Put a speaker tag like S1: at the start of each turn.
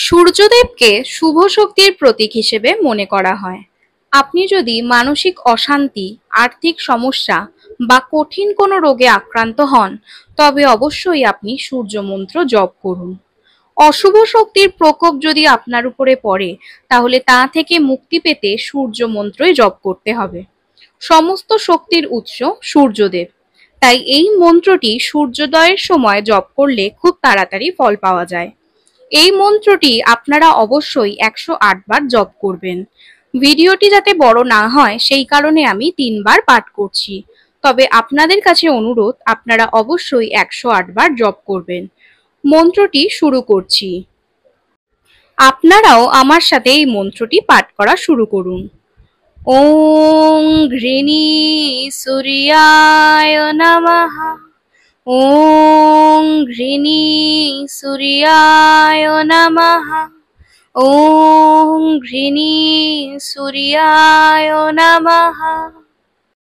S1: সূর্যদেবকে শুভ শক্তির প্রতীক হিসেবে মনে করা হয়। আপনি যদি মানসিক অশান্তি, আর্থিক সমস্যা বা কঠিন কোনো রোগে আক্রান্ত হন, তবে অবশ্যই আপনি সূর্য মন্ত্র জপ করুন। অশুভ শক্তির প্রকোপ যদি আপনার উপরে পড়ে, তাহলে তা থেকে মুক্তি পেতে সূর্য মন্ত্রই জপ করতে হবে। সমস্ত শক্তির উৎস সূর্যদেব, তাই এই মন্ত্রটি সূর্যোদয়ের সময় জপ করলে খুব তাড়াতাড়ি ফল পাওয়া যায়। এই মন্ত্রটি আপনারা অবশ্যই 108 বার জপ করবেন। ভিডিওটি যাতে বড় না হয় সেই কারণে আমি 3 বার পাঠ করছি, তবে আপনাদের কাছে অনুরোধ আপনারা অবশ্যই 108 বার জপ করবেন। মন্ত্রটি শুরু করছি। আপনারাও আমার সাথে এই মন্ত্রটি পাঠ করা শুরু করুন। ওং ঘৃণী সূর্যায় নমঃ। ওং ঘৃণী সূর্যায় নমঃ। ওং ঘৃণী সূর্যায় নমঃ।